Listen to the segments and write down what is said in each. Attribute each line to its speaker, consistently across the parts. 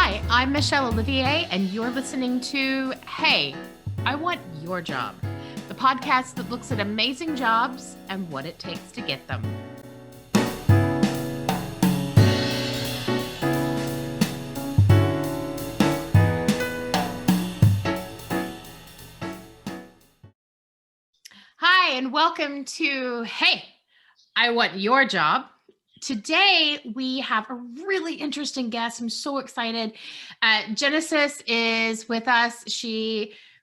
Speaker 1: Hi, I'm Michelle Olivier, and you're listening to Hey, I Want Your Job, the podcast that looks at amazing jobs and what it takes to get them. Hi, and welcome to Hey, I Want Your Job. Today, we have a really interesting guest. I'm so excited. Genesis is with us.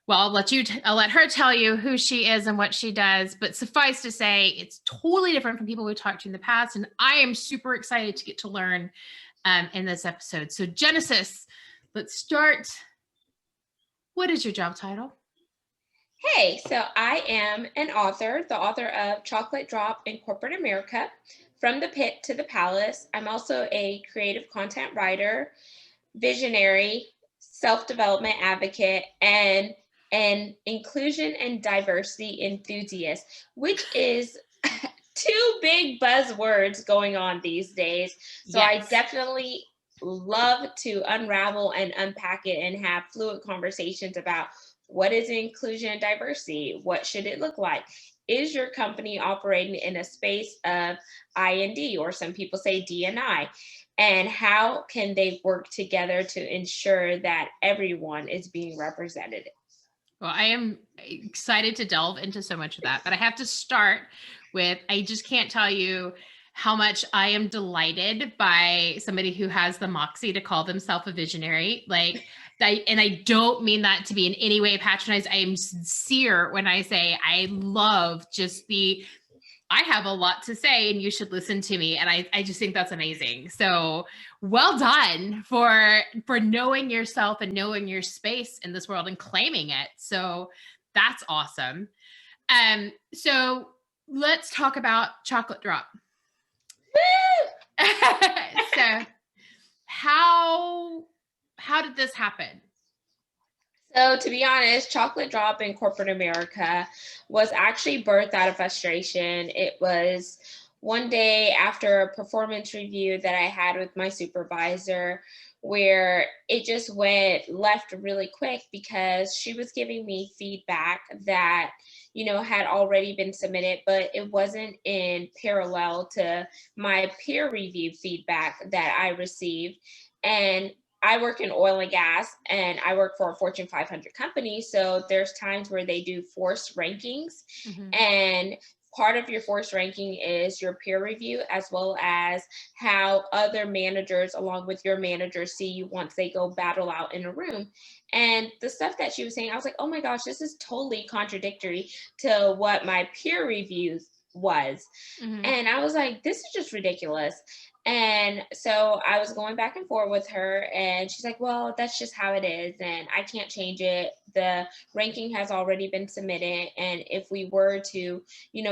Speaker 1: I'll let her tell you who she is and what she does. But suffice to say, it's totally different from people we've talked to in the past. And I am super excited to get to learn in this episode. So Genesis, let's start. What is your job title?
Speaker 2: Hey, so I am an author, the author of Chocolate Drop in Corporate America, From the Pit to the Palace. I'm also a creative content writer, visionary, self-development advocate, and an inclusion and diversity enthusiast, which is two big buzzwords going on these days. So
Speaker 1: Yes.
Speaker 2: I definitely love to unravel and unpack it and have fluid conversations about what is inclusion and diversity? What should it look like? Is your company operating in a space of I&D, or some people say D&I? And how can they work together to ensure that everyone is being represented?
Speaker 1: Well, I am excited to delve into so much of that, but I have to start with, I just can't tell you how much I am delighted by somebody who has the moxie to call themselves a visionary. And I don't mean that to be in any way patronized. I am sincere when I say I love I have a lot to say and you should listen to me. And I just think that's amazing. So well done for knowing yourself and knowing your space in this world and claiming it. So that's awesome. So let's talk about Chocolate Drop. So how did this happen?
Speaker 2: So to be honest, Chocolate Drop in Corporate America was actually birthed out of frustration. It was one day after a performance review that I had with my supervisor, where it just went left really quick because she was giving me feedback that, had already been submitted, but it wasn't in parallel to my peer review feedback that I received. And I work in oil and gas, and I work for a Fortune 500 company. So there's times where they do forced rankings.
Speaker 1: Mm-hmm.
Speaker 2: And part of your forced ranking is your peer review, as well as how other managers, along with your manager, see you once they go battle out in a room. And the stuff that she was saying, I was like, oh my gosh, this is totally contradictory to what my peer reviews was.
Speaker 1: Mm-hmm.
Speaker 2: And I was like, this is just ridiculous. And so I was going back and forth with her, and she's like, well, that's just how it is, and I can't change it. The ranking has already been submitted, and if we were to,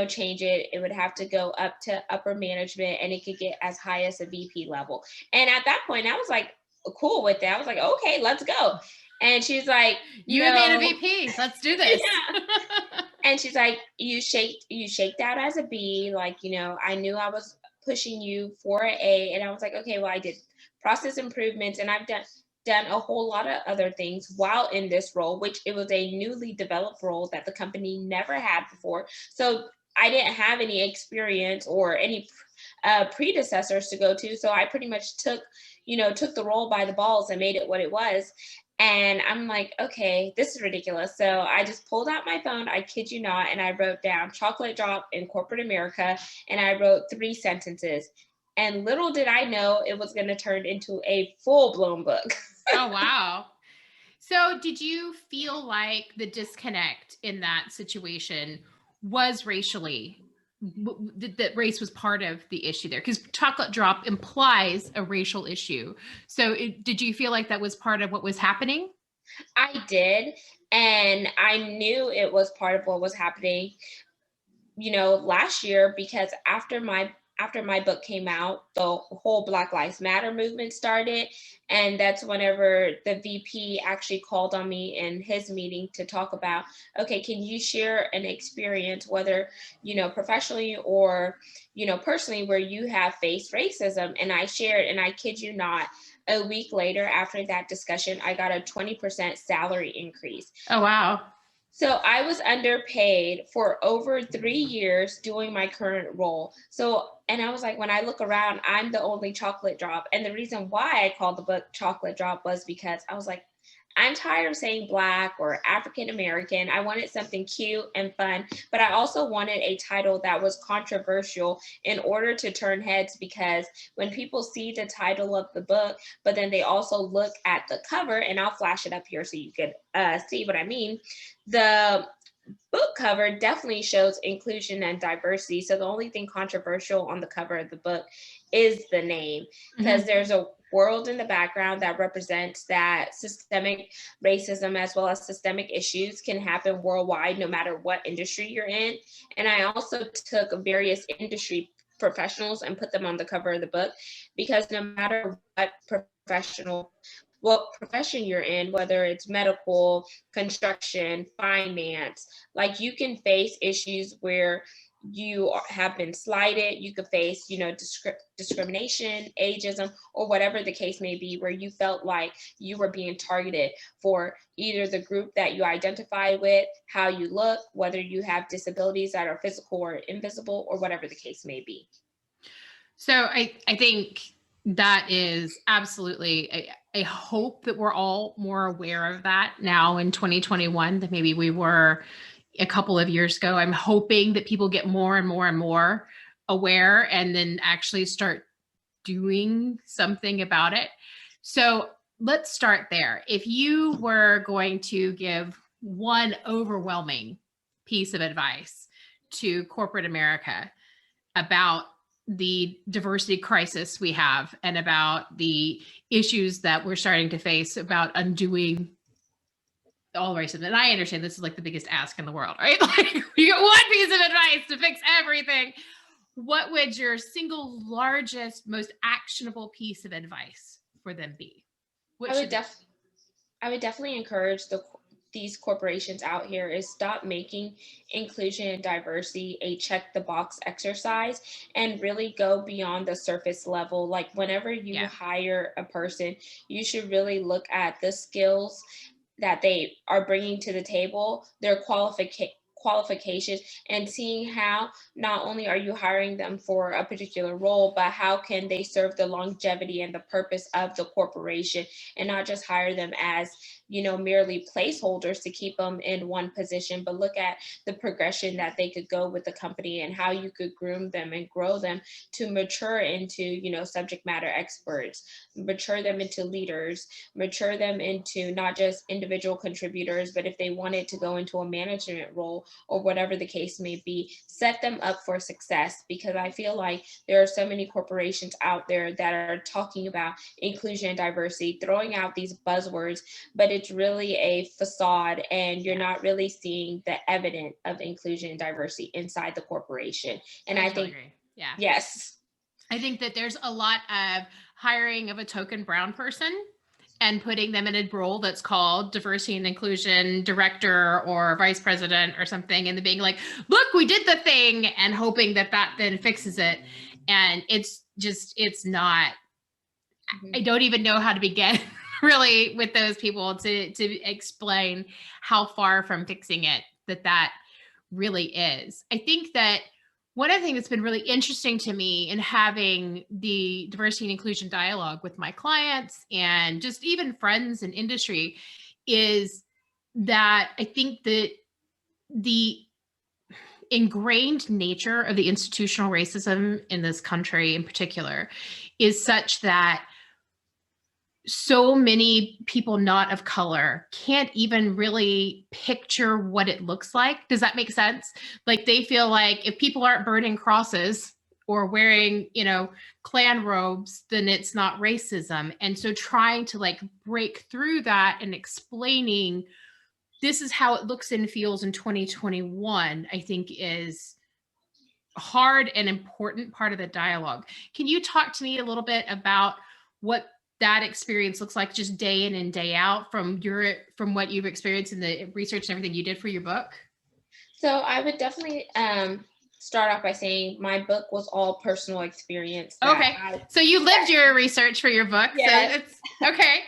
Speaker 2: change it, it would have to go up to upper management, and it could get as high as a VP level. And at that point, I was like, cool with it. I was like, okay, let's go. And she's like,
Speaker 1: you
Speaker 2: no.
Speaker 1: made a VP. Let's do this.
Speaker 2: Yeah. And she's like, you shaked out as a B. Like, I knew I was pushing you for an A. And I was like, okay, well, I did process improvements, and I've done a whole lot of other things while in this role, which it was a newly developed role that the company never had before. So I didn't have any experience or any predecessors to go to. So I pretty much took the role by the balls and made it what it was. And I'm like, okay, this is ridiculous. So I just pulled out my phone, I kid you not, and I wrote down Chocolate Drop in Corporate America, and I wrote 3 sentences. And little did I know it was going to turn into a full-blown book.
Speaker 1: Oh, wow. So did you feel like the disconnect in that situation was racially, that race was part of the issue there? Because Chocolate Drop implies a racial issue. So did you feel like that was part of what was happening?
Speaker 2: I did. And I knew it was part of what was happening, last year, because after my after my book came out, the whole Black Lives Matter movement started. And that's whenever the VP actually called on me in his meeting to talk about, okay, can you share an experience, whether, professionally or, personally, where you have faced racism? And I shared, and I kid you not, a week later after that discussion, I got a 20% salary increase.
Speaker 1: Oh, wow.
Speaker 2: So I was underpaid for over 3 years doing my current role. So, and I was like, when I look around, I'm the only chocolate drop. And the reason why I called the book Chocolate Drop was because I was like, I'm tired of saying Black or African American. I wanted something cute and fun, but I also wanted a title that was controversial in order to turn heads, because when people see the title of the book, but then they also look at the cover, and I'll flash it up here so you could see what I mean. The book cover definitely shows inclusion and diversity. So the only thing controversial on the cover of the book is the name, because there's a world in the background that represents that systemic racism as well as systemic issues can happen worldwide, no matter what industry you're in. And I also took various industry professionals and put them on the cover of the book, because no matter what profession you're in, whether it's medical, construction, finance, like you can face issues where you have been slighted. You could face, discrimination, ageism, or whatever the case may be, where you felt like you were being targeted for either the group that you identify with, how you look, whether you have disabilities that are physical or invisible, or whatever the case may be.
Speaker 1: So I think that is absolutely, I hope that we're all more aware of that now in 2021 than maybe we were a couple of years ago. I'm hoping that people get more and more and more aware and then actually start doing something about it. So let's start there. If you were going to give one overwhelming piece of advice to corporate America about the diversity crisis we have and about the issues that we're starting to face about undoing all racism. And I understand this is like the biggest ask in the world, right? Like you get one piece of advice to fix everything. What would your single largest, most actionable piece of advice for them be?
Speaker 2: I would definitely encourage these corporations out here is stop making inclusion and diversity a check the box exercise and really go beyond the surface level. Like whenever you hire a person, you should really look at the skills that they are bringing to the table, their qualifications, and seeing how not only are you hiring them for a particular role, but how can they serve the longevity and the purpose of the corporation, and not just hire them as merely placeholders to keep them in one position, but look at the progression that they could go with the company and how you could groom them and grow them to mature into, subject matter experts, mature them into leaders, mature them into not just individual contributors, but if they wanted to go into a management role or whatever the case may be, set them up for success. Because I feel like there are so many corporations out there that are talking about inclusion and diversity, throwing out these buzzwords, but it's really a facade, and you're not really seeing the evidence of inclusion and diversity inside the corporation. And I think,
Speaker 1: agree. Yeah.
Speaker 2: Yes.
Speaker 1: I think that there's a lot of hiring of a token brown person and putting them in a role that's called diversity and inclusion director or vice president or something, and then being like, look, we did the thing, and hoping that then fixes it. And it's not, I don't even know how to begin really with those people to explain how far from fixing it that really is. I think that one of the things that's been really interesting to me in having the diversity and inclusion dialogue with my clients and just even friends in industry is that I think that the ingrained nature of the institutional racism in this country in particular is such that so many people not of color can't even really picture what it looks like. Does that make sense? Like they feel like if people aren't burning crosses or wearing, Klan robes, then it's not racism. And so trying to break through that and explaining this is how it looks and feels in 2021, I think is hard and important part of the dialogue. Can you talk to me a little bit about what that experience looks like just day in and day out from what you've experienced in the research and everything you did for your book?
Speaker 2: So I would definitely start off by saying my book was all personal experience
Speaker 1: Okay. So you lived your research for your book.
Speaker 2: Yes.
Speaker 1: So it's okay.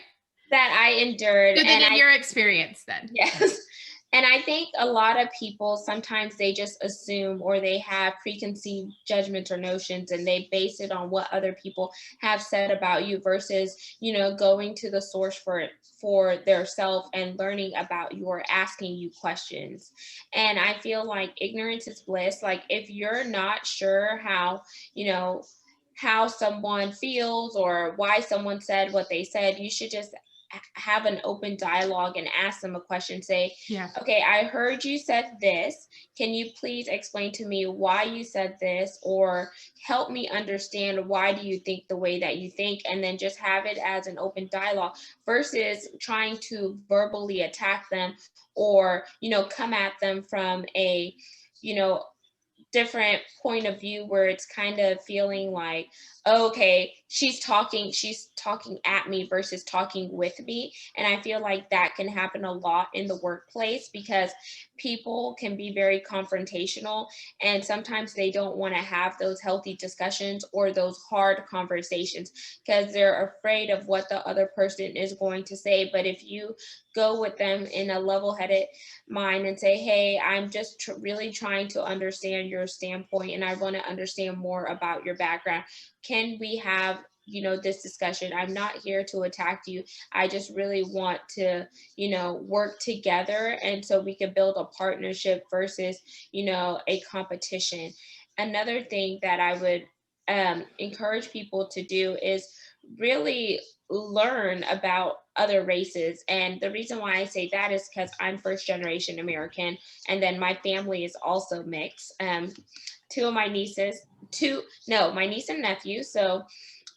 Speaker 2: That I endured.
Speaker 1: So in your experience then.
Speaker 2: Yes. And I think a lot of people sometimes they just assume or they have preconceived judgments or notions and they base it on what other people have said about you versus, going to the source for their self and learning about you or asking you questions. And I feel like ignorance is bliss. Like if you're not sure how someone feels or why someone said what they said, you should just have an open dialogue and ask them a question. Say,
Speaker 1: Yeah.
Speaker 2: okay, I heard you said this. Can you please explain to me why you said this, or help me understand why do you think the way that you think? And then just have it as an open dialogue versus trying to verbally attack them or, come at them from a, different point of view where it's kind of feeling like, okay, she's talking at me versus talking with me. And I feel like that can happen a lot in the workplace because people can be very confrontational and sometimes they don't want to have those healthy discussions or those hard conversations because they're afraid of what the other person is going to say. But if you go with them in a level-headed mind and say, hey, I'm just really trying to understand your standpoint and I want to understand more about your background. Can we have this discussion? I'm not here to attack you. I just really want to work together and so we can build a partnership versus a competition. Another thing that I would encourage people to do is really learn about other races. And the reason why I say that is because I'm first generation American and then my family is also mixed. My niece and nephew, so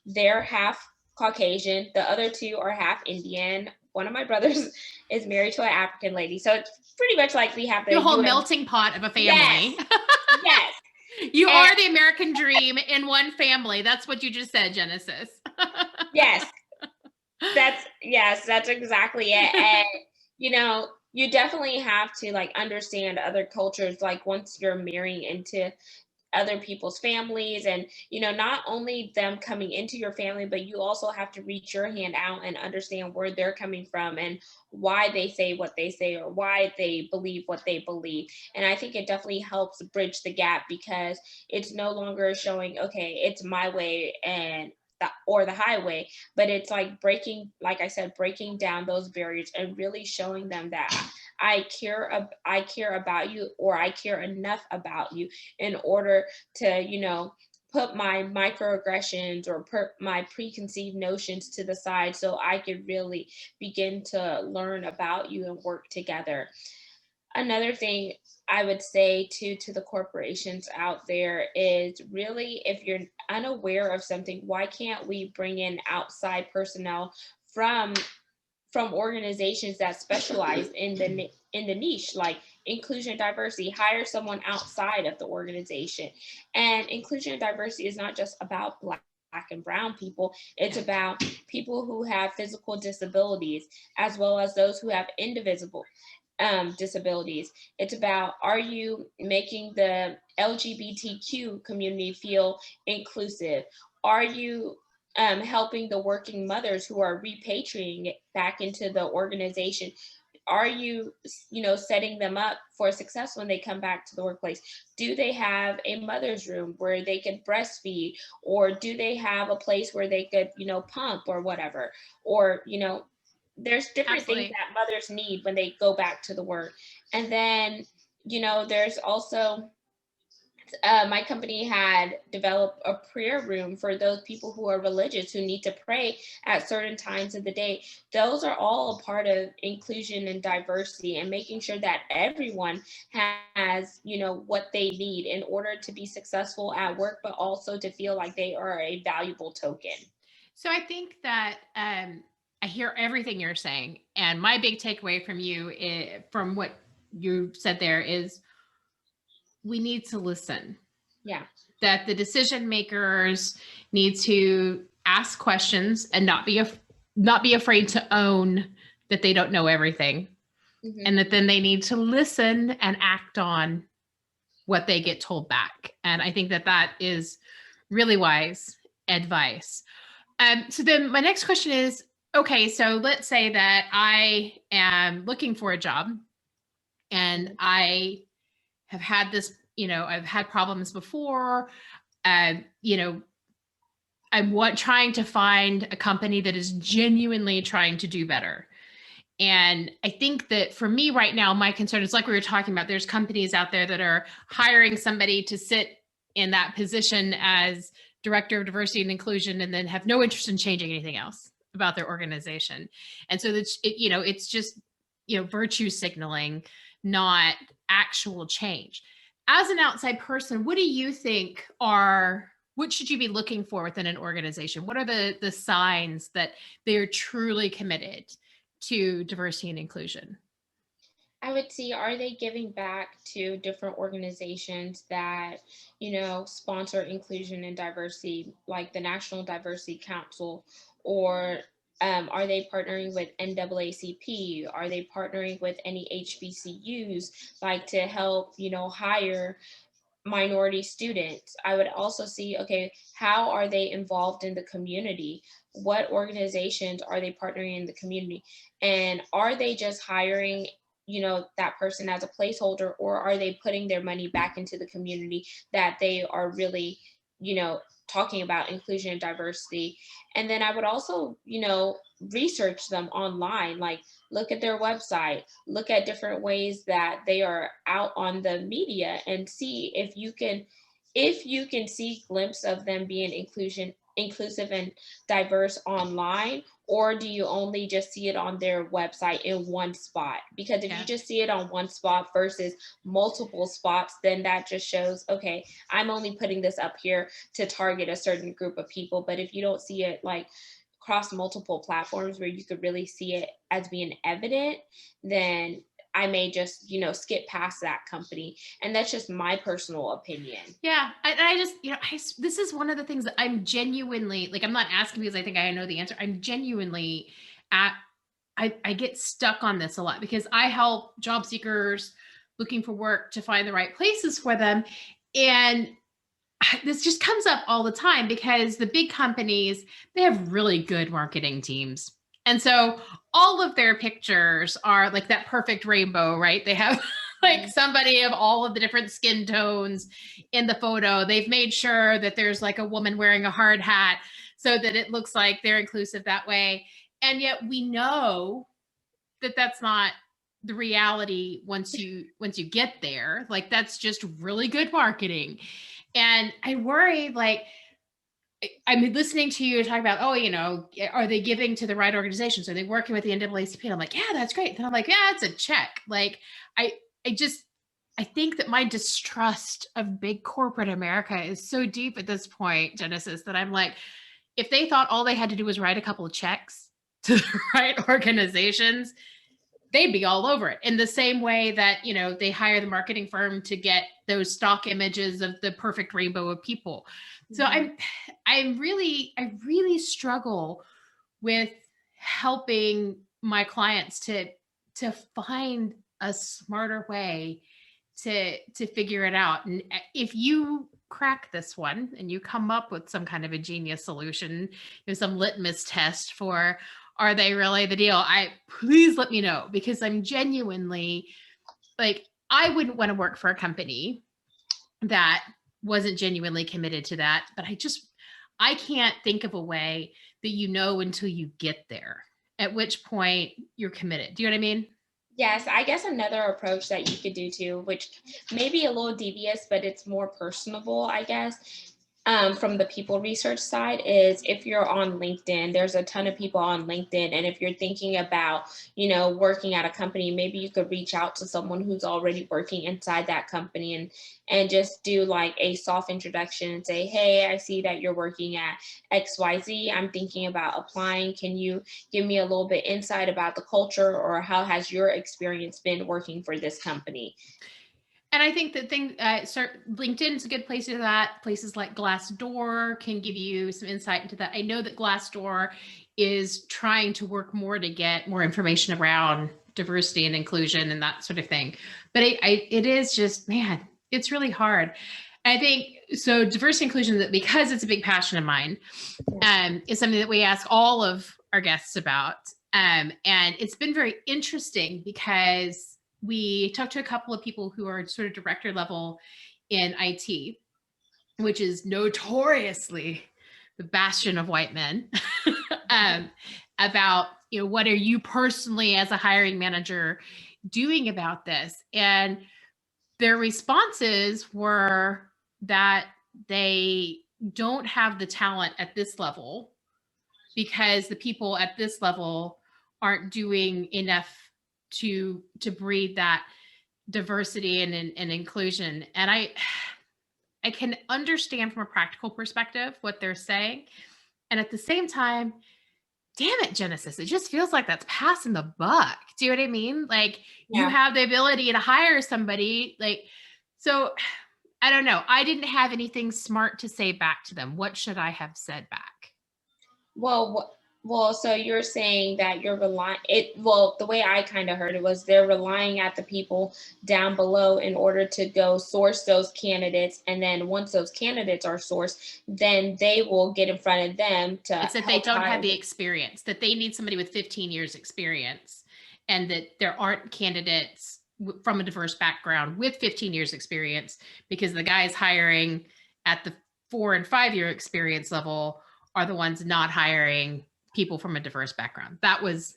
Speaker 2: they're half Caucasian. The other two are half Indian. One of my brothers is married to an African lady. So it's pretty much like we have
Speaker 1: the whole melting pot of a family.
Speaker 2: Yes. Yes.
Speaker 1: You are the American dream in one family. That's what you just said, Genesis.
Speaker 2: Yes. That's exactly it. And you definitely have to understand other cultures once you're marrying into other people's families and not only them coming into your family, but you also have to reach your hand out and understand where they're coming from and why they say what they say or why they believe what they believe. And I think it definitely helps bridge the gap because it's no longer showing, okay, it's my way and or the highway, but it's breaking down those barriers and really showing them that I care about you, or I care enough about you in order to put my microaggressions or my preconceived notions to the side so I could really begin to learn about you and work together. Another thing I would say to the corporations out there is really, if you're unaware of something, why can't we bring in outside personnel from organizations that specialize in the niche, like inclusion and diversity? Hire someone outside of the organization. And inclusion and diversity is not just about Black and brown people. It's about people who have physical disabilities, as well as those who have indivisible disabilities. It's about, are you making the LGBTQ community feel inclusive? Are you helping the working mothers who are repatriating back into the organization? Are you, setting them up for success when they come back to the workplace? Do they have a mother's room where they could breastfeed, or do they have a place where they could, pump or whatever? Or, there's different
Speaker 1: Absolutely.
Speaker 2: things that mothers need when they go back to the work. And then, there's also my company had developed a prayer room for those people who are religious who need to pray at certain times of the day. Those are all a part of inclusion and diversity and making sure that everyone has, what they need in order to be successful at work, but also to feel like they are a valuable token.
Speaker 1: So I think that I hear everything you're saying. And my big takeaway from you, from what you said there, is we need to listen.
Speaker 2: Yeah.
Speaker 1: That the decision makers need to ask questions and not be afraid to own that they don't know everything, and that then they need to listen and act on what they get told back. And I think that that is really wise advice. So then my next question is, okay, so let's say that I am looking for a job and I have had this, I've had problems before. You know, I'm trying to find a company that is genuinely trying to do better. And I think that for me right now, my concern is like we were talking about, there's companies out there that are hiring somebody to sit in that position as director of diversity and inclusion and then have no interest in changing anything else about their organization. And so that's, it's just, virtue signaling, not actual change. As an outside person, what do you think what should you be looking for within an organization? What are the signs that they're truly committed to diversity and inclusion?
Speaker 2: I would see, are they giving back to different organizations that, sponsor inclusion and diversity, like the National Diversity Council, or are they partnering with NAACP? Are they partnering with any HBCUs, like to help, hire minority students? I would also see, okay, how are they involved in the community? What organizations are they partnering in the community? And are they just hiring, that person as a placeholder, or are they putting their money back into the community that they are really, talking about inclusion and diversity? And then I would also, research them online, like look at their website, look at different ways that they are out on the media, and see if you can see glimpse of them being inclusive and diverse online, or do you only just see it on their website in one spot? Because if you
Speaker 1: Yeah.
Speaker 2: just see it on one spot versus multiple spots, then that just shows, okay, I'm only putting this up here to target a certain group of people. But if you don't see it like across multiple platforms where you could really see it as being evident, then I may just, skip past that company. And that's just my personal opinion.
Speaker 1: Yeah. I just, this is one of the things that I'm genuinely, like, I'm not asking because I think I know the answer. I'm genuinely at, I get stuck on this a lot because I help job seekers looking for work to find the right places for them. And this just comes up all the time because the big companies, they have really good marketing teams. And so all of their pictures are like that perfect rainbow, right? They have like somebody of all of the different skin tones in the photo. They've made sure that there's like a woman wearing a hard hat so that it looks like they're inclusive that way. And yet we know that that's not the reality once you get there. Like that's just really good marketing. And I worry, like, I'm listening to you talk about, are they giving to the right organizations? Are they working with the NAACP? And I'm like, yeah, that's great. Then I'm like, yeah, it's a check. Like, I, I think that my distrust of big corporate America is so deep at this point, Genesis, that I'm like, if they thought all they had to do was write a couple of checks to the right organizations, they'd be all over it. In the same way that, they hire the marketing firm to get those stock images of the perfect rainbow of people. So I really struggle with helping my clients to find a smarter way to figure it out. And if you crack this one and you come up with some kind of a genius solution, some litmus test for, are they really the deal? Please let me know, because I'm genuinely, like, I wouldn't want to work for a company that wasn't genuinely committed to that. But I can't think of a way that until you get there, at which point you're committed. Do you know what I mean?
Speaker 2: Yes, I guess another approach that you could do too, which may be a little devious, but it's more personable, I guess, from the people research side, is if you're on LinkedIn, there's a ton of people on LinkedIn. And if you're thinking about, working at a company, maybe you could reach out to someone who's already working inside that company, and just do like a soft introduction and say, hey, I see that you're working at XYZ. I'm thinking about applying. Can you give me a little bit insight about the culture, or how has your experience been working for this company?
Speaker 1: And I think the thing, LinkedIn is a good place to do that. Places like Glassdoor can give you some insight into that. I know that Glassdoor is trying to work more to get more information around diversity and inclusion and that sort of thing. But it is just, man, it's really hard. I think so. Diversity inclusion, because it's a big passion of mine, is something that we ask all of our guests about. And it's been very interesting because we talked to a couple of people who are sort of director level in IT, which is notoriously the bastion of white men, about, what are you personally as a hiring manager doing about this? And their responses were that they don't have the talent at this level because the people at this level aren't doing enough to breed that diversity and inclusion. And I can understand from a practical perspective what they're saying. And at the same time, damn it, Genesis, it just feels like that's passing the buck. Do you know what I mean? Like, you have the ability to hire somebody, like, so I don't know. I didn't have anything smart to say back to them. What should I have said back?
Speaker 2: Well, so you're saying that you're relying well, the way I kind of heard it was they're relying at the people down below in order to go source those candidates. And then once those candidates are sourced, then they will get in front of them to.
Speaker 1: It's that they don't have the experience, that they need somebody with 15 years experience, and that there aren't candidates from a diverse background with 15 years experience, because the guys hiring at the 4 and 5 year experience level are the ones not hiring people from a diverse background. That was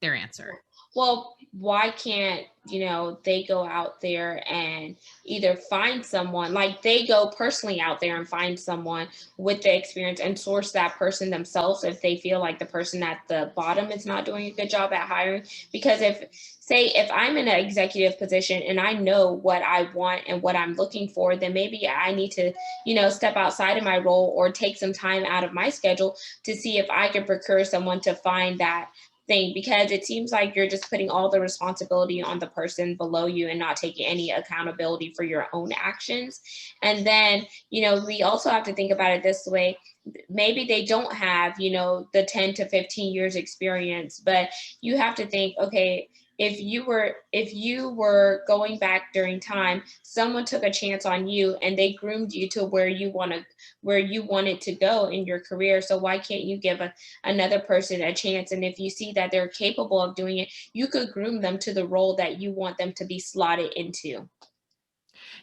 Speaker 1: their answer.
Speaker 2: Well, why can't, they go out there and either find someone, like they go personally out there and find someone with the experience and source that person themselves if they feel like the person at the bottom is not doing a good job at hiring? Because if I'm in an executive position and I know what I want and what I'm looking for, then maybe I need to, step outside of my role or take some time out of my schedule to see if I can procure someone to find that thing, because it seems like you're just putting all the responsibility on the person below you and not taking any accountability for your own actions. And then, we also have to think about it this way. Maybe they don't have, the 10 to 15 years experience, but you have to think, okay, if you were going back during time, someone took a chance on you and they groomed you to where you wanted to go in your career. So why can't you give another person a chance? And if you see that they're capable of doing it, you could groom them to the role that you want them to be slotted into.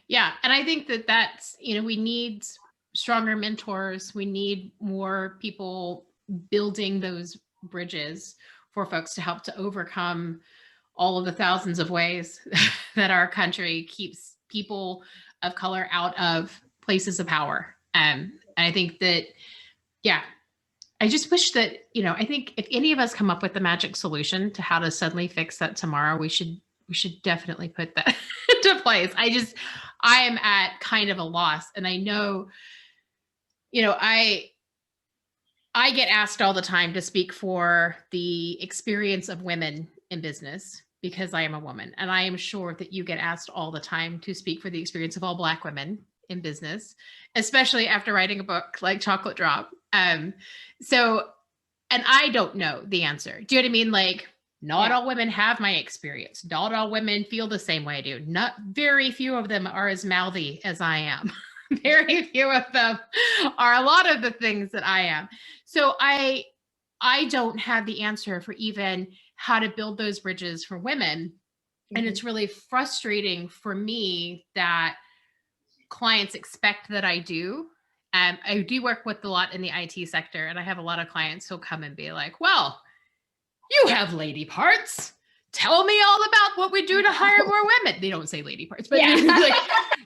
Speaker 1: Yeah. And I think that's, we need stronger mentors. We need more people building those bridges for folks to help to overcome all of the thousands of ways that our country keeps people of color out of places of power. And I think that, I just wish that, I think if any of us come up with the magic solution to how to suddenly fix that tomorrow, we should definitely put that into place. I am at kind of a loss. And I know, I get asked all the time to speak for the experience of women in business because I am a woman. And I am sure that you get asked all the time to speak for the experience of all Black women in business, especially after writing a book like Chocolate Drop. And I don't know the answer. Do you know what I mean? Like, not all women have my experience. Not all women feel the same way I do. Not very few of them are as mouthy as I am. Very few of them are a lot of the things that I am. So I don't have the answer for even how to build those bridges for women. Mm-hmm. And it's really frustrating for me that clients expect that I do. I do work with a lot in the IT sector, and I have a lot of clients who'll come and be like, well, you have lady parts. Tell me all about what we do to hire more women. They don't say lady parts, but like,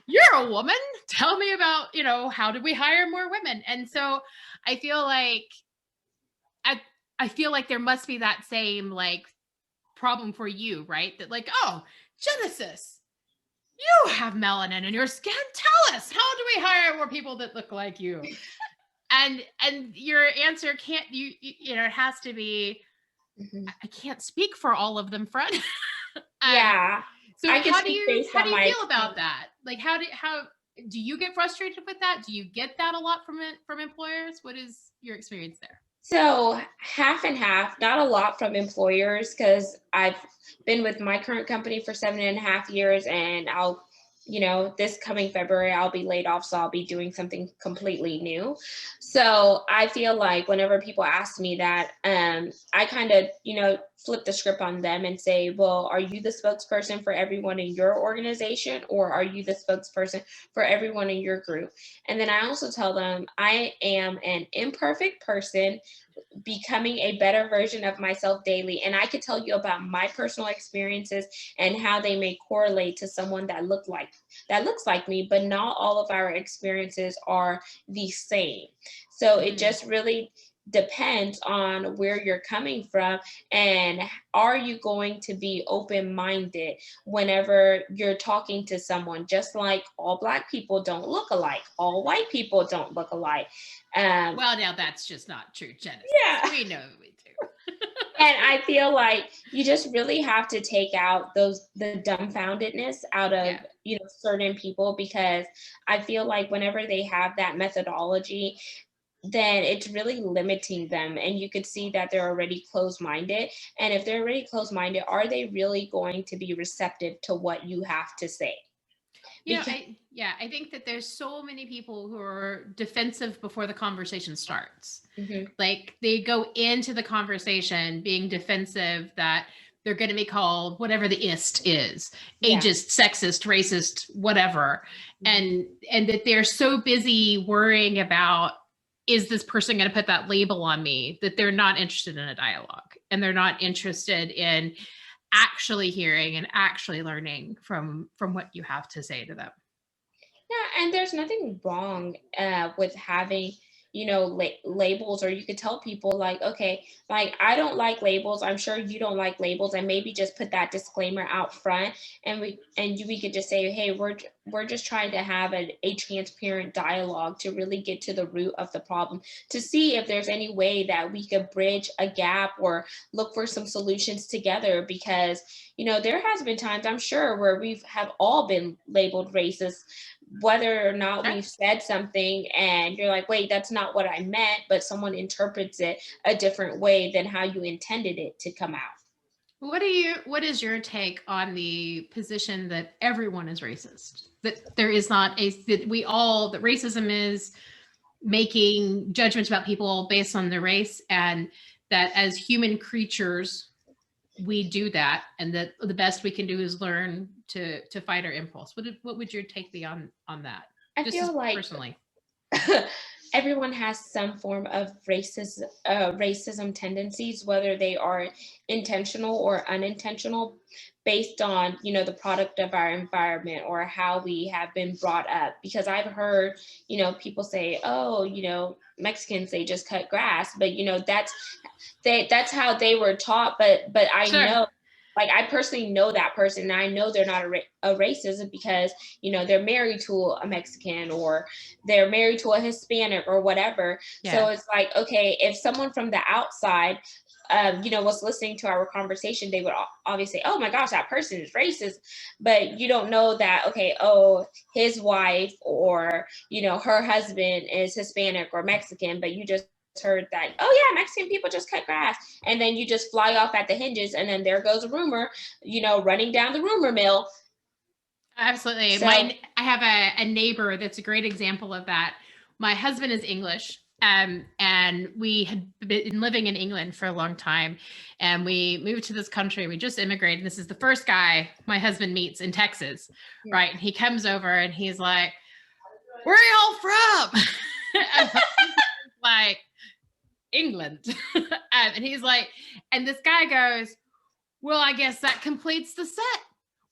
Speaker 1: you're a woman. Tell me about, how do we hire more women? And so I feel like I feel like there must be that same like problem for you, right? That like, oh, Genesis, you have melanin in your skin. Tell us, how do we hire more people that look like you? And your answer can't, it has to be, mm-hmm. I can't speak for all of them, friend.
Speaker 2: Yeah.
Speaker 1: So
Speaker 2: I can
Speaker 1: how do
Speaker 2: speak
Speaker 1: you
Speaker 2: based on my
Speaker 1: feel about
Speaker 2: experience.
Speaker 1: that? Like how do you get frustrated with that? Do you get that a lot from employers? What is your experience there?
Speaker 2: So half and half, not a lot from employers because I've been with my current company for 7.5 years, and this coming February, I'll be laid off, so I'll be doing something completely new. So I feel like whenever people ask me that, I kind of, flip the script on them and say, well, are you the spokesperson for everyone in your organization, or are you the spokesperson for everyone in your group? And then I also tell them I am an imperfect person becoming a better version of myself daily. And I could tell you about my personal experiences and how they may correlate to someone that looks like me, but not all of our experiences are the same. So it
Speaker 1: Mm.
Speaker 2: just really depends on where you're coming from, and are you going to be open-minded whenever you're talking to someone. Just like all Black people don't look alike, all white people don't look alike.
Speaker 1: Well, now that's just not true, Genesis.
Speaker 2: Yeah.
Speaker 1: We know we do.
Speaker 2: And I feel like you just really have to take out the dumbfoundedness out of,
Speaker 1: Yeah.
Speaker 2: certain people, because I feel like whenever they have that methodology, then it's really limiting them, and you could see that they're already closed-minded. And if they're already closed-minded, are they really going to be receptive to what you have to say? Because
Speaker 1: I think that there's so many people who are defensive before the conversation starts.
Speaker 2: Mhm.
Speaker 1: Like they go into the conversation being defensive that they're going to be called whatever the ist is,
Speaker 2: Yeah.
Speaker 1: ageist, sexist, racist, whatever.
Speaker 2: Mhm.
Speaker 1: And that they're so busy worrying about, is this person going to put that label on me, that they're not interested in a dialogue, and they're not interested in actually hearing and actually learning from what you have to say to them.
Speaker 2: Yeah, and there's nothing wrong with having, labels, or you could tell people like, okay, like I don't like labels. I'm sure you don't like labels, and maybe just put that disclaimer out front, and we could just say, hey, we're just trying to have a transparent dialogue to really get to the root of the problem, to see if there's any way that we could bridge a gap or look for some solutions together. Because there has been times, I'm sure, where we have all been labeled racist, whether or not
Speaker 1: Sure.
Speaker 2: we've said something and you're like, wait, that's not what I meant, but someone interprets it a different way than how you intended it to come out.
Speaker 1: What is your take on the position that everyone is racist? That there is not that racism is making judgments about people based on their race, and that as human creatures we do that, and that the best we can do is learn to fight our impulse. What would your take be on that?
Speaker 2: I
Speaker 1: Just as
Speaker 2: feel like
Speaker 1: personally.
Speaker 2: everyone has some form of racism tendencies, whether they are intentional or unintentional, based on the product of our environment or how we have been brought up. Because I've heard people say, oh, Mexicans, they just cut grass, but that's how they were taught. But I
Speaker 1: Sure.
Speaker 2: know, like, I personally know that person, and I know they're not a racist, because they're married to a Mexican, or they're married to a Hispanic, or whatever. So
Speaker 1: Yeah.
Speaker 2: it's like, okay, if someone from the outside was listening to our conversation, they would obviously say, oh my gosh, that person is racist. But you don't know that, okay, oh, his wife or her husband is Hispanic or Mexican, but you just heard that, oh yeah, Mexican people just cut grass, and then you just fly off at the hinges, and then there goes a rumor, running down the rumor mill.
Speaker 1: Absolutely.
Speaker 2: So
Speaker 1: I have a neighbor that's a great example of that. My husband is English, and we had been living in England for a long time, and we moved to this country. We just immigrated. This is the first guy my husband meets in Texas,
Speaker 2: yeah.
Speaker 1: right? And he comes over and he's like, "Where are y'all from?" And my husband's like, "England." And he's like, and this guy goes, "Well, I guess that completes the set.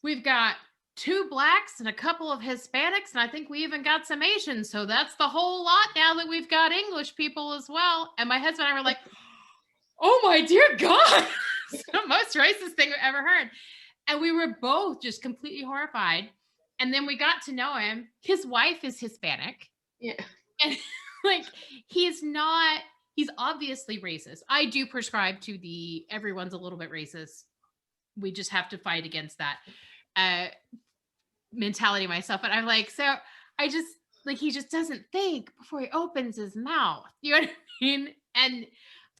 Speaker 1: We've got 2 Blacks and a couple of Hispanics, and I think we even got some Asians. So that's the whole lot now that we've got English people as well." And my husband and I were like, "Oh my dear God." It's the most racist thing we've ever heard. And we were both just completely horrified. And then we got to know him. His wife is Hispanic.
Speaker 2: Yeah.
Speaker 1: And like, he's obviously racist. I do prescribe to the everyone's a little bit racist. We just have to fight against that. uh mentality myself, but I'm like, so I just like he just doesn't think before he opens his mouth. You know what I mean? And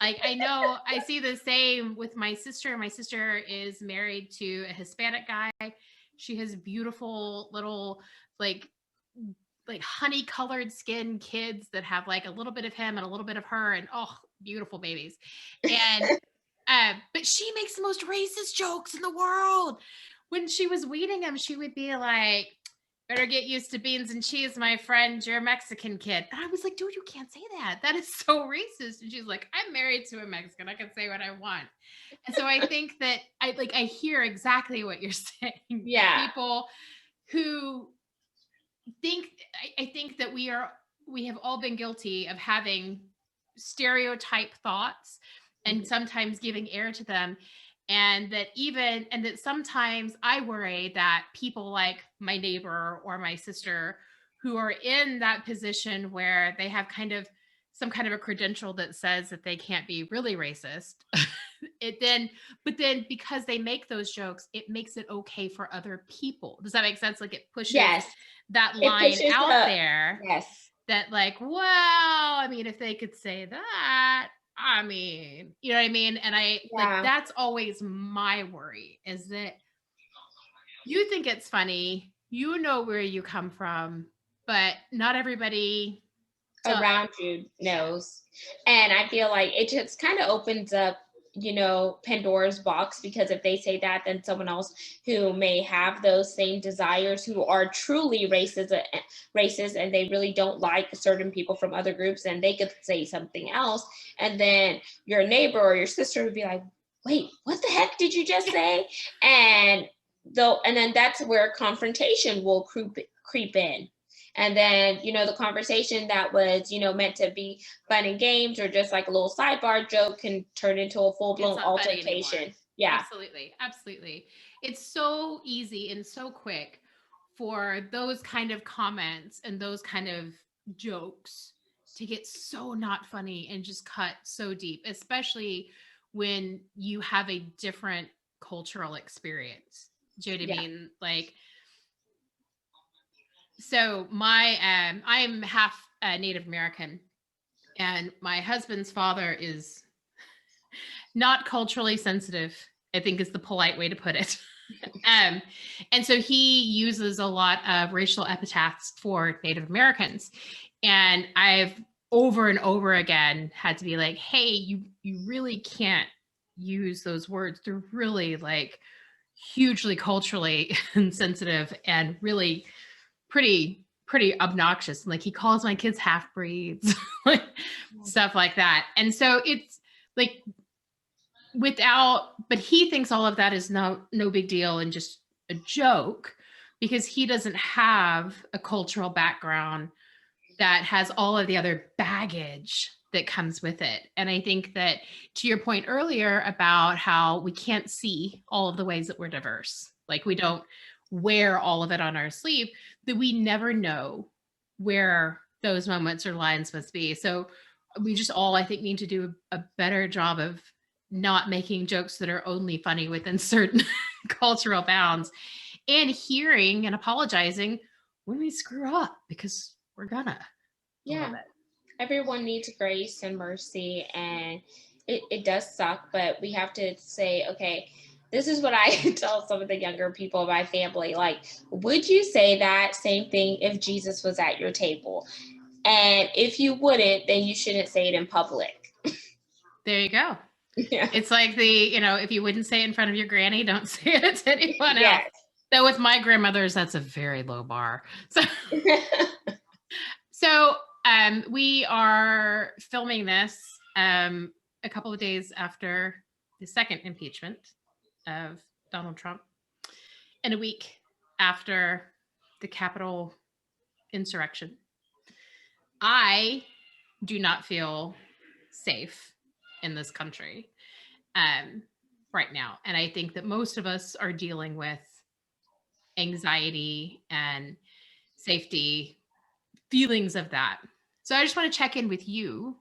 Speaker 1: like I know I see the same with my sister. My sister is married to a Hispanic guy. She has beautiful little like honey colored skin kids that have like a little bit of him and a little bit of her, and oh, beautiful babies. And but she makes the most racist jokes in the world. When she was weeding him, she would be like, better get used to beans and cheese, my friend. You're a Mexican kid. And I was like, dude, you can't say that. That is so racist. And she's like, I'm married to a Mexican. I can say what I want. And so I think that I hear exactly what you're saying. That
Speaker 2: Yeah.
Speaker 1: people who think I think that we have all been guilty of having stereotype thoughts and
Speaker 2: Mhm.
Speaker 1: sometimes giving air to them, and that sometimes I worry that people like my neighbor or my sister who are in that position where they have kind of some kind of a credential that says that they can't be really racist, it then but then because they make those jokes, it makes it okay for other people. Does that make sense? Like it pushes
Speaker 2: Yes.
Speaker 1: that
Speaker 2: It
Speaker 1: line
Speaker 2: pushes
Speaker 1: out
Speaker 2: the
Speaker 1: there
Speaker 2: yes.
Speaker 1: that like, well, I mean, if they could say that, I mean, you know what I mean? And I like
Speaker 2: Yeah.
Speaker 1: that's always my worry is that you think it's funny, you know where you come from, but not everybody does.
Speaker 2: Around you knows. And I feel like it just kind of opens up, Pandora's box, because if they say that, then someone else who may have those same desires, who are truly racist, and they really don't like certain people from other groups, and they could say something else, and then your neighbor or your sister would be like, wait, what the heck did you just say? And and then that's where confrontation will creep in. And then, the conversation that was, meant to be fun and games, or just like a little sidebar joke, can turn into a full
Speaker 1: It's
Speaker 2: blown
Speaker 1: not funny anymore.
Speaker 2: altercation. Yeah.
Speaker 1: Absolutely. Absolutely. It's so easy and so quick for those kind of comments and those kind of jokes to get so not funny and just cut so deep, especially when you have a different cultural experience. Do you know what I
Speaker 2: Yeah.
Speaker 1: mean? Like, so I'm half Native American, and my husband's father is not culturally sensitive, I think is the polite way to put it. um, and so he uses a lot of racial epithets for Native Americans. And I've over and over again had to be like, hey, you really can't use those words. They're really like hugely culturally insensitive and really pretty obnoxious. Like he calls my kids half breeds, like stuff like that. And so it's like but he thinks all of that is no big deal and just a joke because he doesn't have a cultural background that has all of the other baggage that comes with it. And I think that to your point earlier about how we can't see all of the ways that we're diverse, like we don't wear all of it on our sleeve, that we never know where those moments or lines must be. So we just all, I think, need to do a better job of not making jokes that are only funny within certain cultural bounds, and hearing and apologizing when we screw up, because we're gonna a little
Speaker 2: Yeah.
Speaker 1: bit.
Speaker 2: Everyone needs grace and mercy, and it does suck, but we have to say, okay, this is what I tell some of the younger people of my family. Like, would you say that same thing if Jesus was at your table? And if you wouldn't, then you shouldn't say it in public.
Speaker 1: There you go.
Speaker 2: Yeah.
Speaker 1: It's like if you wouldn't say it in front of your granny, don't say it to anyone else.
Speaker 2: Yes.
Speaker 1: Though with my grandmothers, that's a very low bar. So we are filming this a couple of days after the second impeachment of Donald Trump, and a week after the Capitol insurrection. I do not feel safe in this country right now. And I think that most of us are dealing with anxiety and safety feelings of that. So I just want to check in with you.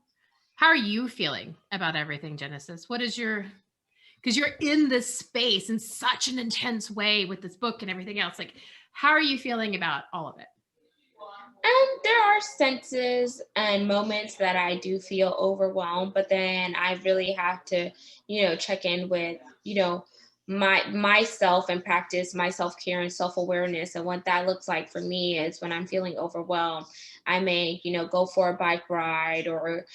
Speaker 1: How are you feeling about everything, Genesis? What is your Because you're in this space in such an intense way with this book and everything else. Like, how are you feeling about all of it?
Speaker 2: There are senses and moments that I do feel overwhelmed, but then I really have to, check in with, myself and practice my self-care and self-awareness. And what that looks like for me is when I'm feeling overwhelmed, I may, go for a bike ride or,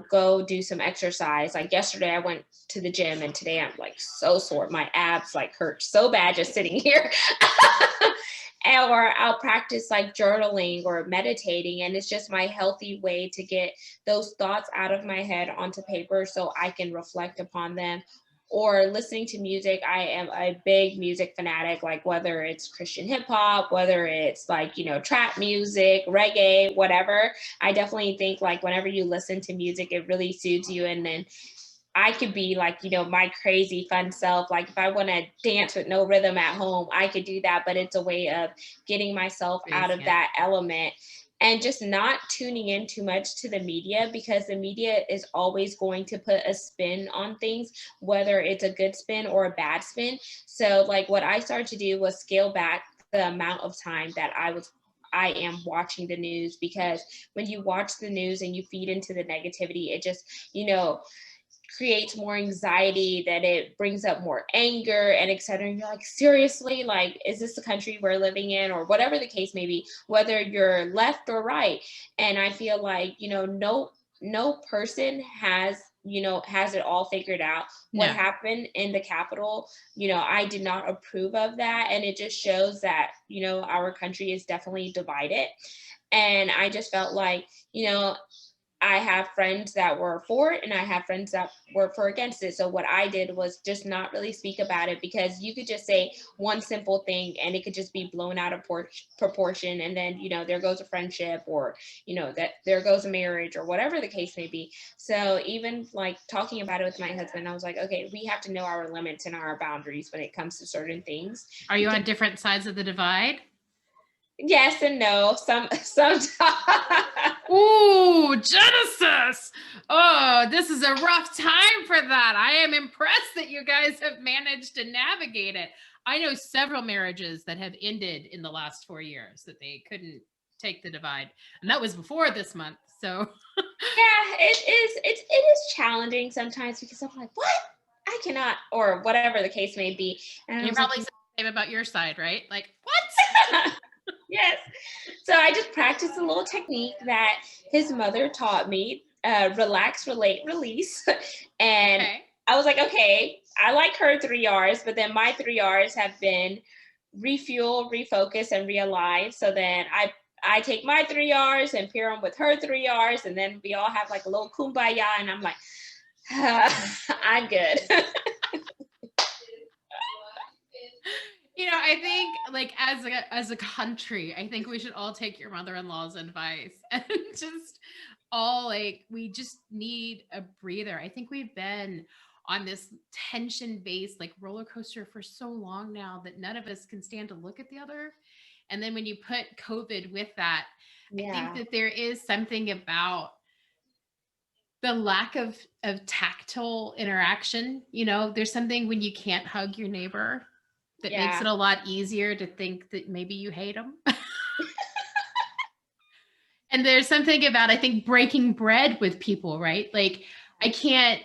Speaker 2: go do some exercise. Like yesterday I went to the gym and today I'm like so sore. My abs like hurt so bad just sitting here. Or I'll practice like journaling or meditating. And it's just my healthy way to get those thoughts out of my head onto paper so I can reflect upon them. Or listening to music. I am a big music fanatic, like whether it's Christian hip hop, whether it's like, trap music, reggae, whatever. I definitely think like whenever you listen to music, it really soothes you. And then I could be like, my crazy fun self. Like if I want to dance with no rhythm at home, I could do that. But it's a way of getting myself out of that element and just not tuning in too much to the media, because the media is always going to put a spin on things, whether it's a good spin or a bad spin. So like what I started to do was scale back the amount of time that I am watching the news, because when you watch the news and you feed into the negativity, it just, creates more anxiety, that it brings up more anger and etc. And you're like, seriously, like, is this the country we're living in, or whatever the case may be, whether you're left or right. And I feel like, no person has it all figured out. What happened in the Capitol, I did not approve of that. And it just shows that, our country is definitely divided. And I just felt like, I have friends that were for it and I have friends that were for against it. So what I did was just not really speak about it, because you could just say one simple thing and it could just be blown out of proportion. And then, there goes a friendship, or, that there goes a marriage, or whatever the case may be. So even like talking about it with my husband, I was like, okay, we have to know our limits and our boundaries when it comes to certain things.
Speaker 1: Are you on different sides of the divide?
Speaker 2: Yes and no. Sometimes.
Speaker 1: Ooh, Genesis. Oh, this is a rough time for that. I am impressed that you guys have managed to navigate it. I know several marriages that have ended in the last 4 years that they couldn't take the divide. And that was before this month. So
Speaker 2: yeah, it is challenging sometimes, because I'm like, what? I cannot, or whatever the case may be.
Speaker 1: And you probably said the same about your side, right? Like, what?
Speaker 2: Yes. So I just practiced a little technique that his mother taught me, relax, relate, release. And I was like, okay, I like her 3 R's, but then my 3 R's have been refuel, refocus, and realign. So then I take my 3 R's and pair them with her 3 R's, and then we all have like a little kumbaya, and I'm like, I'm good.
Speaker 1: I think like as a country, I think we should all take your mother-in-law's advice and just all like, we just need a breather. I think we've been on this tension-based like roller coaster for so long now that none of us can stand to look at the other. And then when you put COVID with that, I think that there is something about the lack of tactile interaction. There's something when you can't hug your neighbor that makes it a lot easier to think that maybe you hate them. And there's something about, I think, breaking bread with people, right? Like I can't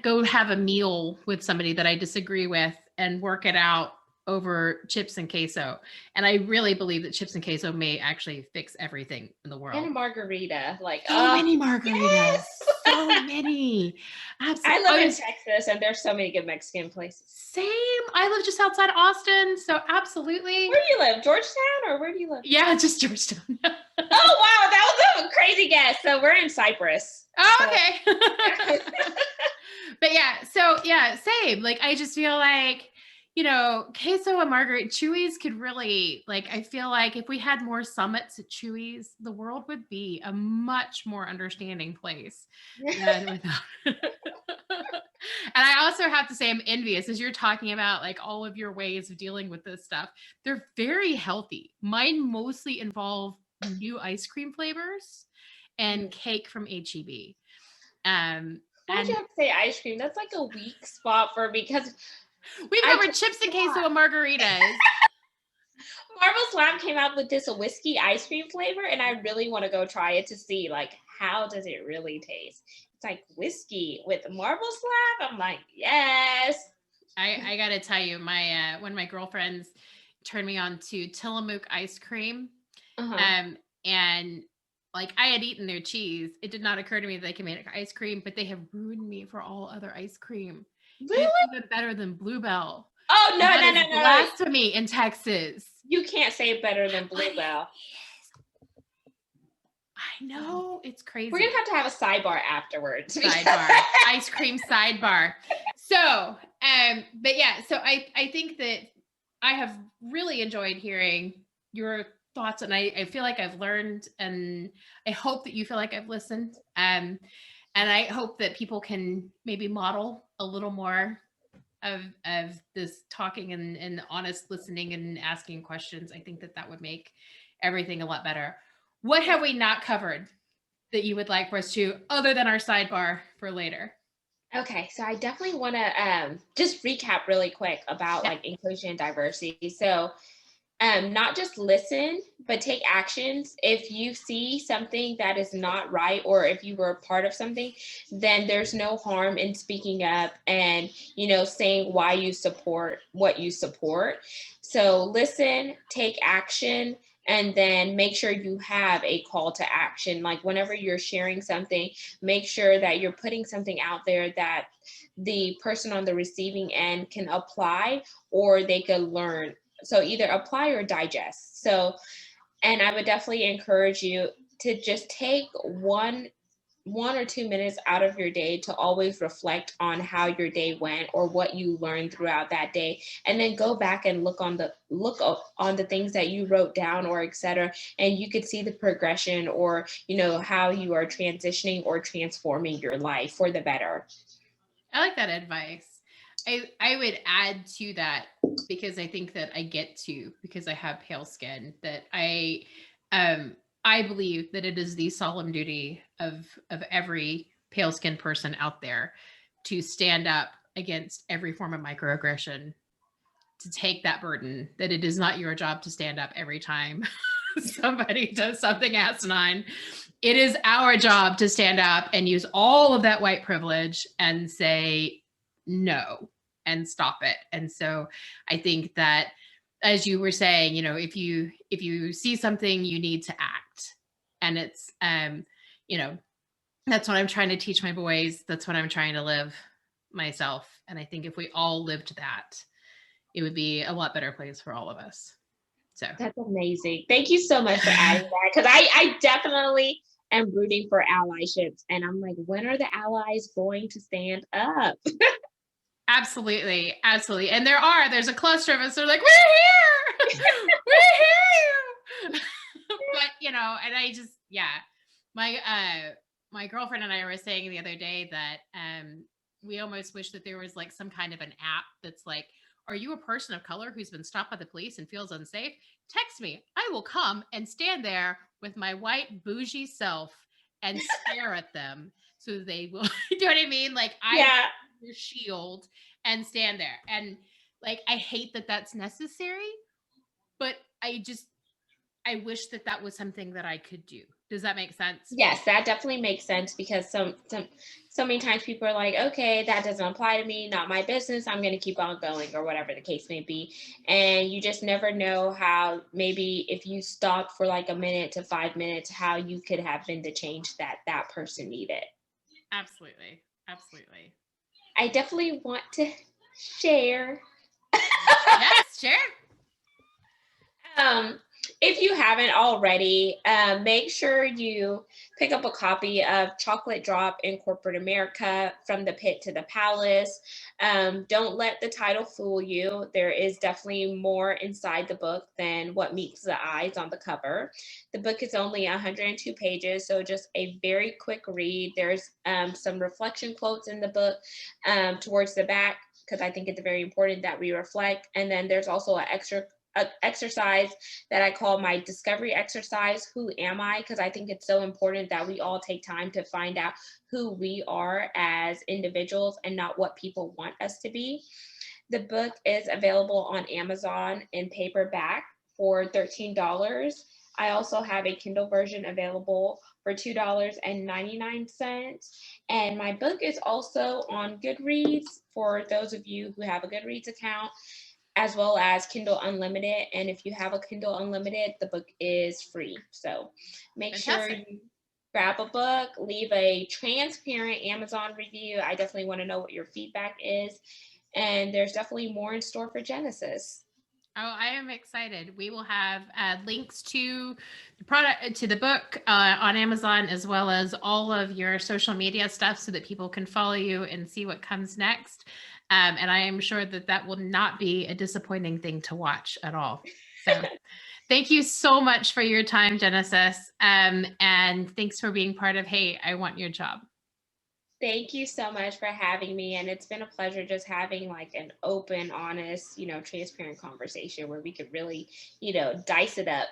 Speaker 1: go have a meal with somebody that I disagree with and work it out over chips and queso. And I really believe that chips and queso may actually fix everything in the world.
Speaker 2: And a margarita, like
Speaker 1: so many margaritas, yes! So many.
Speaker 2: Absolutely. I live in Texas, and there's so many good Mexican places.
Speaker 1: Same. I live just outside Austin, so absolutely.
Speaker 2: Where do you live? Georgetown, or where do you live?
Speaker 1: Yeah, just Georgetown.
Speaker 2: Oh wow, that was a crazy guess. So we're in Cyprus.
Speaker 1: Oh, okay. But yeah, same. Like I just feel like, queso and margarita, Chewy's could really, like, I feel like if we had more summits at Chewy's, the world would be a much more understanding place than without. And I also have to say I'm envious as you're talking about like all of your ways of dealing with this stuff. They're very healthy. Mine mostly involve new ice cream flavors and cake from HEB.
Speaker 2: Why'd you have to say ice cream? That's like a weak spot for me because
Speaker 1: We've
Speaker 2: I
Speaker 1: covered
Speaker 2: just
Speaker 1: chips and
Speaker 2: thought
Speaker 1: queso and margaritas.
Speaker 2: Marble Slab came out with this whiskey ice cream flavor, and I really want to go try it to see like how does it really taste. It's like whiskey with marble slab. I'm like, yes.
Speaker 1: I gotta tell you, my one of my girlfriends turned me on to Tillamook ice cream.
Speaker 2: Uh-huh.
Speaker 1: And like I had eaten their cheese. It did not occur to me that they can make ice cream, but they have ruined me for all other ice cream.
Speaker 2: Really?
Speaker 1: It's even better than Bluebell.
Speaker 2: Oh no,
Speaker 1: And that
Speaker 2: no,
Speaker 1: is
Speaker 2: no, no.
Speaker 1: blasphemy in Texas.
Speaker 2: You can't say better than
Speaker 1: But it
Speaker 2: Bluebell.
Speaker 1: is. I know. It's crazy.
Speaker 2: We're gonna have a sidebar afterwards.
Speaker 1: Sidebar. Ice cream sidebar. So, but yeah, so I think that I have really enjoyed hearing your thoughts, and I feel like I've learned, and I hope that you feel like I've listened. And I hope that people can maybe model a little more of this talking and honest listening and asking questions. I think that that would make everything a lot better. What have we not covered that you would like for us to, other than our sidebar for later?
Speaker 2: Okay, so I definitely want to just recap really quick about
Speaker 1: Yeah.
Speaker 2: like inclusion and diversity. So not just listen, but take actions. If you see something that is not right, or if you were a part of something, then there's no harm in speaking up and, saying why you support what you support. So listen, take action, and then make sure you have a call to action. Like whenever you're sharing something, make sure that you're putting something out there that the person on the receiving end can apply or they could learn, so either apply or digest. So, and I would definitely encourage you to just take one or 2 minutes out of your day to always reflect on how your day went or what you learned throughout that day, and then go back and look up on the things that you wrote down or etc., and you could see the progression or how you are transitioning or transforming your life for the better.
Speaker 1: I like that advice. I would add to that, because I think that I get to, because I have pale skin, that I believe that it is the solemn duty of every pale skinned person out there to stand up against every form of microaggression, to take that burden, that it is not your job to stand up every time somebody does something asinine. It is our job to stand up and use all of that white privilege and say no and stop it. And so I think that, as you were saying, if you see something, you need to act. And it's that's what I'm trying to teach my boys. That's what I'm trying to live myself. And I think if we all lived that, it would be a lot better place for all of us. So
Speaker 2: That's amazing. Thank you so much for adding that, because I definitely am rooting for allyships, and I'm like, when are the allies going to stand up?
Speaker 1: absolutely, absolutely. And there's a cluster of us that are like, we're here, we're here. But and I just, yeah, my girlfriend and I were saying the other day that we almost wish that there was like some kind of an app that's like, are you a person of color who's been stopped by the police and feels unsafe? Text me. I will come and stand there with my white bougie self and stare at them so they will, you know what I mean? Like
Speaker 2: Yeah.
Speaker 1: your shield and stand there. And like, I hate that that's necessary, but I wish that that was something that I could do. Does that make sense?
Speaker 2: Yes, that definitely makes sense, because so many times people are like, okay, that doesn't apply to me, not my business, I'm going to keep on going, or whatever the case may be. And you just never know how, maybe if you stopped for like a minute to 5 minutes, how you could have been the change that that person needed.
Speaker 1: Absolutely. Absolutely.
Speaker 2: I definitely want to share.
Speaker 1: Yes, sure.
Speaker 2: If you haven't already, make sure you pick up a copy of Chocolate Drop in Corporate America, From the Pit to the Palace. Don't let the title fool you. There is definitely more inside the book than what meets the eyes on the cover. The book is only 102 pages, so just a very quick read. There's some reflection quotes in the book towards the back, because I think it's very important that we reflect. And then there's also an exercise that I call my discovery exercise. Who am I? Because I think it's so important that we all take time to find out who we are as individuals and not what people want us to be. The book is available on Amazon in paperback for $13. I also have a Kindle version available for $2.99. And my book is also on Goodreads for those of you who have a Goodreads account, as well as Kindle Unlimited. And if you have a Kindle Unlimited, the book is free. So make sure you grab a book, leave a transparent Amazon review. I definitely want to know what your feedback is. And there's definitely more in store for Genesis.
Speaker 1: Oh, I am excited. We will have links to the product, to the book on Amazon, as well as all of your social media stuff so that people can follow you and see what comes next. And I am sure that that will not be a disappointing thing to watch at all. So thank you so much for your time, Genesis. And thanks for being part of Hey, I Want Your Job.
Speaker 2: Thank you so much for having me. And it's been a pleasure just having like an open, honest, transparent conversation where we could really, dice it up.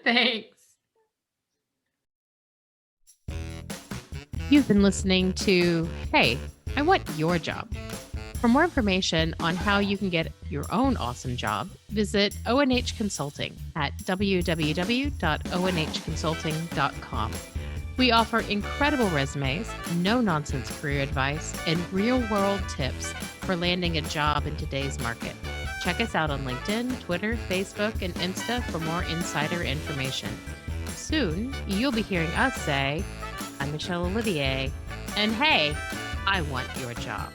Speaker 1: Thanks. You've been listening to Hey, I Want Your Job. For more information on how you can get your own awesome job, visit ONH Consulting at www.onhconsulting.com. We offer incredible resumes, no-nonsense career advice, and real-world tips for landing a job in today's market. Check us out on LinkedIn, Twitter, Facebook, and Insta for more insider information. Soon, you'll be hearing us say, I'm Michelle Olivier, and hey, I want your job.